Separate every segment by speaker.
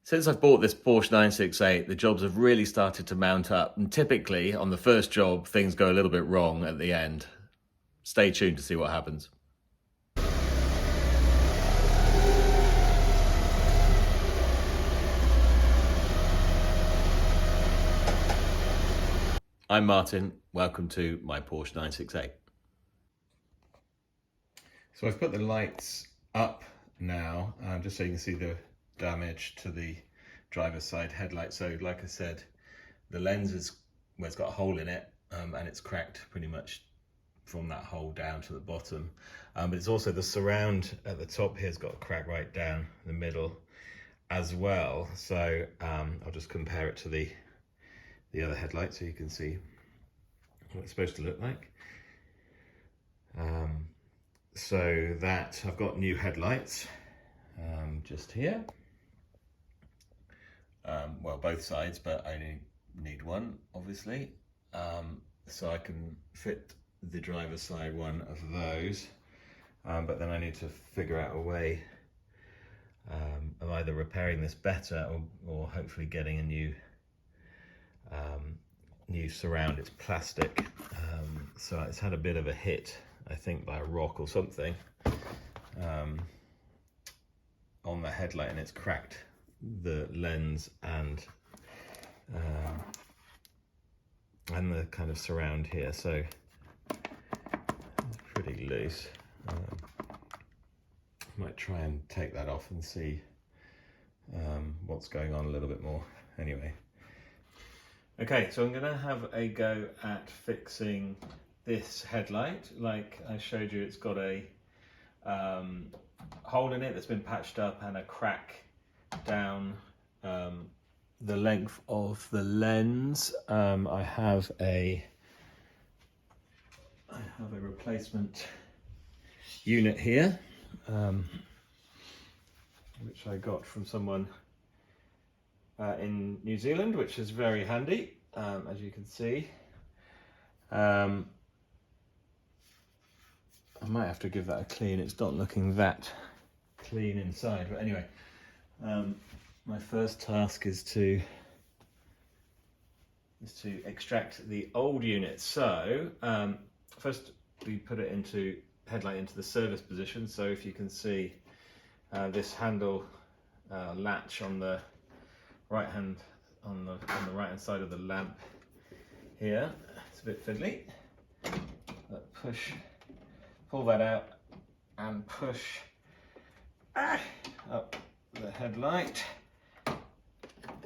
Speaker 1: Since I've bought this Porsche 968, the jobs have really started to mount up, and typically on the first job, things go a little bit wrong at the end. Stay tuned to see what happens. I'm Martin, welcome to my Porsche 968. So I've put the lights up now, just so you can see the damage to the driver's side headlight. So like I said, the lens is where it's got a hole in it, and it's cracked pretty much from that hole down to the bottom. But it's also the surround at the top here has got a crack right down the middle as well. So I'll just compare it to the other headlight so you can see what it's supposed to look like. So that I've got new headlights just here. Well, both sides, but I only need one, obviously. So I can fit the driver's side one of those, but then I need to figure out a way of either repairing this better or hopefully getting a new surround. It's plastic, so it's had a bit of a hit, I think, by a rock or something on the headlight, and it's cracked the lens and the kind of surround here, so it's pretty loose. I might try and take that off and see what's going on a little bit more. Anyway, okay, so I'm gonna have a go at fixing this headlight. Like I showed you, it's got a hole in it that's been patched up and a crack down the length of the lens. I have a replacement unit here, which I got from someone in New Zealand, which is very handy, as you can see. I might have to give that a clean. It's not looking that clean inside, but anyway, my first task is to extract the old unit. So first we put it headlight into the service position. So if you can see this handle latch on the right hand on the right hand side of the lamp here, it's a bit fiddly. But pull that out and push up the headlight.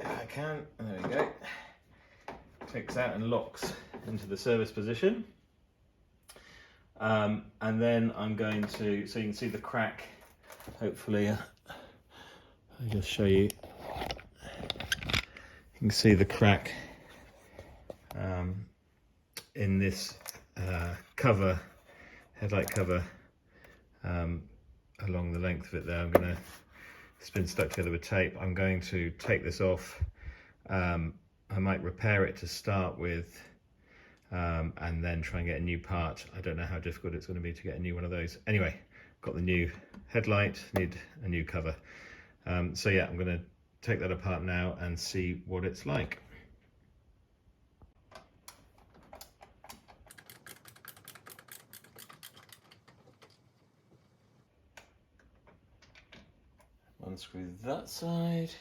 Speaker 1: I can, there we go. Clicks out and locks into the service position. And then I'm going to, so you can see the crack, hopefully, I'll just show you. You can see the crack in this headlight cover, along the length of it there. I'm going to, it's been stuck together with tape. I'm going to take this off. I might repair it to start with, and then try and get a new part. I don't know how difficult it's going to be to get a new one of those. Anyway, got the new headlight, need a new cover. So yeah, I'm going to take that apart now and see what it's like. Unscrew that side.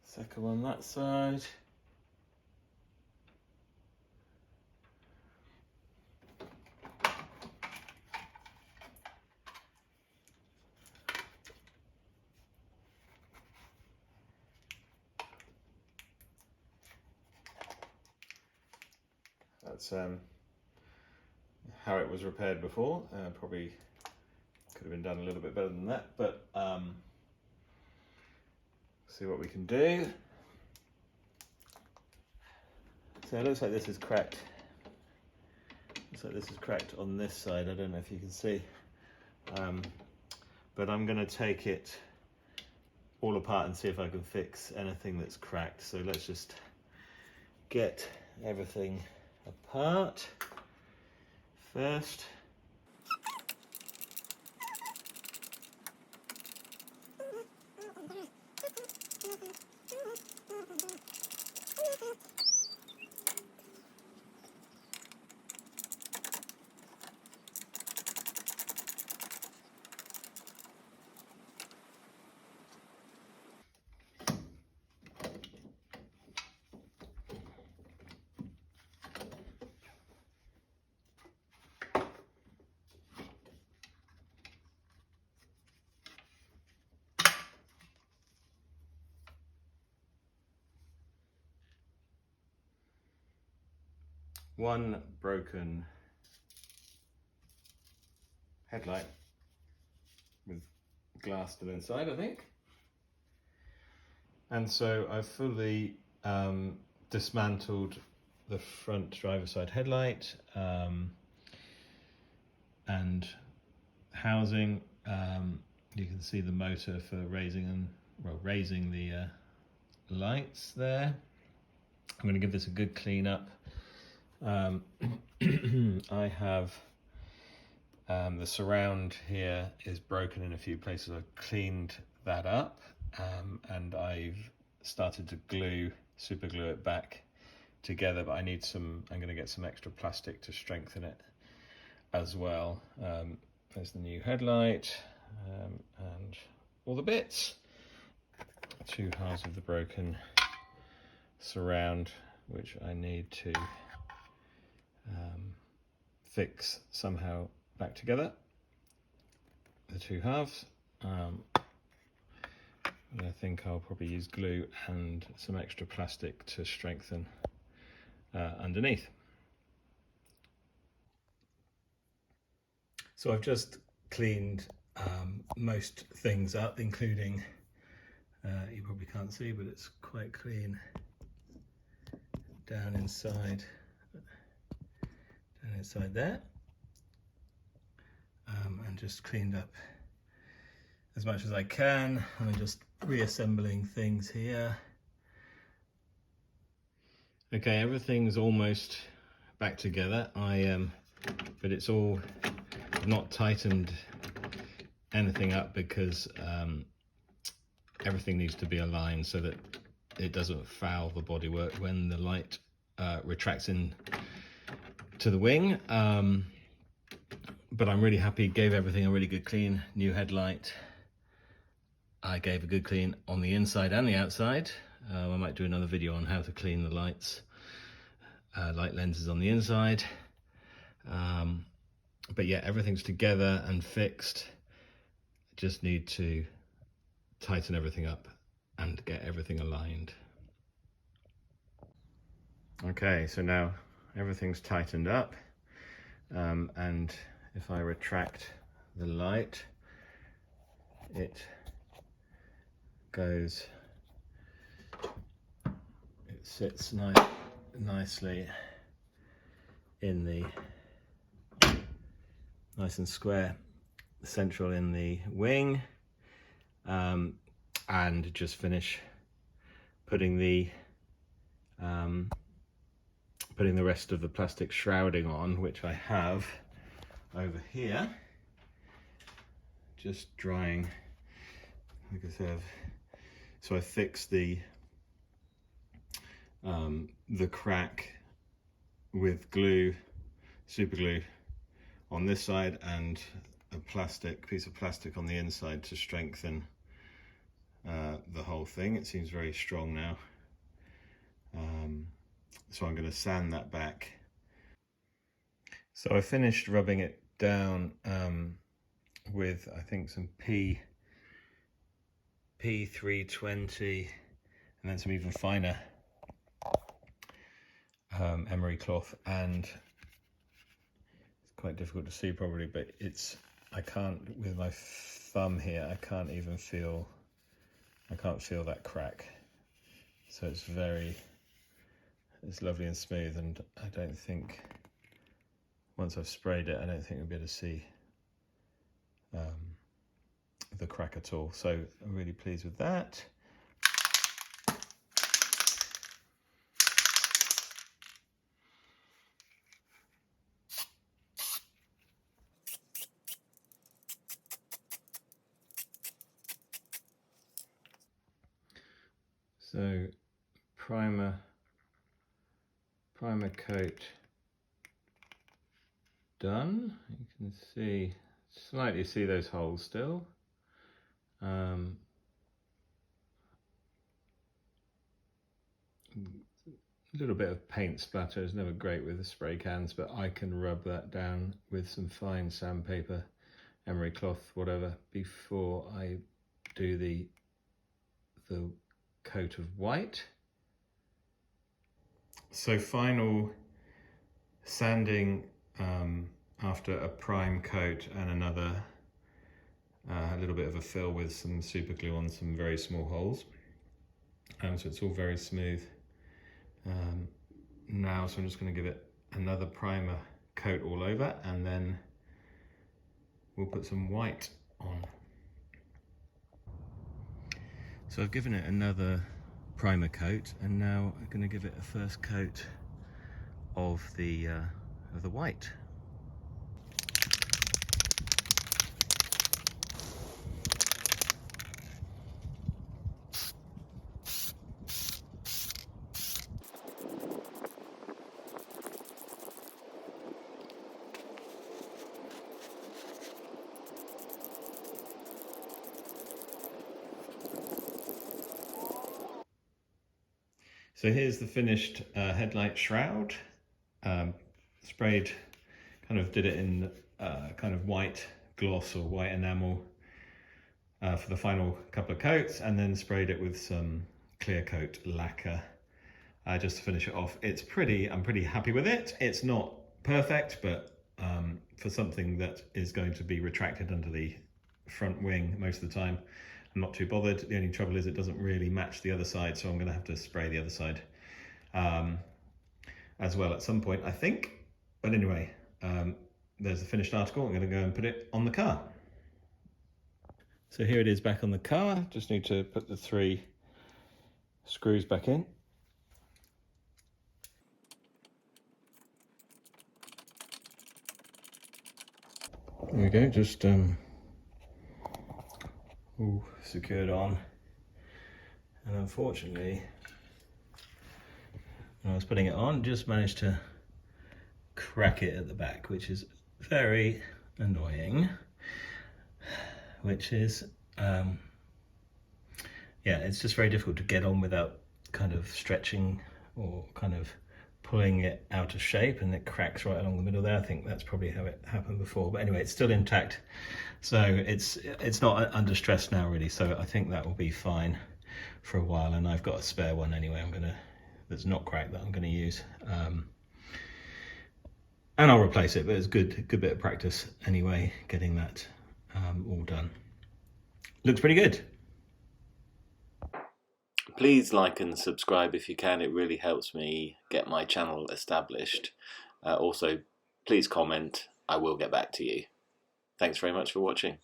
Speaker 1: Second one that side. That's how it was repaired before. Probably could have been done a little bit better than that, but see what we can do. So it looks like this is cracked. Looks like this is cracked on this side. I don't know if you can see, but I'm going to take it all apart and see if I can fix anything that's cracked. So let's just get everything apart first. One broken headlight with glass still inside, I think. And so I've fully dismantled the front driver's side headlight and housing. You can see the motor for raising the lights there. I'm going to give this a good clean up. I have the surround here is broken in a few places. I've cleaned that up and I've started to super glue it back together, but I'm going to get some extra plastic to strengthen it as well. There's the new headlight and all the bits. 2 halves of the broken surround, which I need to fix somehow back together, the 2 halves. And I think I'll probably use glue and some extra plastic to strengthen underneath. So I've just cleaned most things up, including, you probably can't see, but it's quite clean down inside there, and just cleaned up as much as I can. I'm just reassembling things here. Okay, everything's almost back together. But it's all not tightened anything up because everything needs to be aligned so that it doesn't foul the bodywork when the light retracts in to the wing. But I'm really happy, gave everything a really good clean. New headlight, I gave a good clean on the inside and the outside. I might do another video on how to clean the light lenses on the inside. But yeah, everything's together and fixed. Just need to tighten everything up and get everything aligned. Okay, so now everything's tightened up, and if I retract the light, it sits nicely in the nice and square central in the wing, and just finish putting the rest of the plastic shrouding on, which I have over here, just drying, like I said. So I fixed the crack with glue, super glue on this side, and a piece of plastic on the inside to strengthen the whole thing. It seems very strong now. So I'm going to sand that back. So I finished rubbing it down with, I think, some P320 and then some even finer emery cloth, and it's quite difficult to see probably, but I can't, with my thumb here, I can't feel that crack. So it's lovely and smooth, and I don't think, once I've sprayed it, I don't think we'll be able to see the crack at all. So I'm really pleased with that. So primer coat done. You can slightly see those holes still. A little bit of paint splatter is never great with the spray cans, but I can rub that down with some fine sandpaper, emery cloth, whatever, before I do the coat of white. So final sanding after a prime coat and another a little bit of a fill with some super glue on some very small holes, so it's all very smooth now. So I'm just going to give it another primer coat all over, and then we'll put some white on. So I've given it another primer coat, and now I'm going to give it a first coat of the white. So here's the finished headlight shroud. Sprayed, kind of did it in kind of white gloss or white enamel for the final couple of coats, and then sprayed it with some clear coat lacquer just to finish it off. I'm pretty happy with it. It's not perfect, but for something that is going to be retracted under the front wing most of the time, I'm not too bothered. The only trouble is it doesn't really match the other side, so I'm going to have to spray the other side as well at some point, I think. But anyway, there's the finished article. I'm going to go and put it on the car. So here it is back on the car. Just need to put the 3 screws back in. There we go, just all secured on. And unfortunately, when I was putting it on, just managed to crack it at the back, which is very annoying. Which is, yeah, it's just very difficult to get on without kind of stretching or kind of pulling it out of shape, and it cracks right along the middle there. I think that's probably how it happened before, but anyway, it's still intact. So it's not under stress now really, so I think that will be fine for a while. And I've got a spare one anyway, that's not cracked, that I'm gonna use. And I'll replace it, but it's good bit of practice anyway, getting that all done. Looks pretty good.
Speaker 2: Please like and subscribe if you can. It really helps me get my channel established. Also, please comment. I will get back to you. Thanks very much for watching.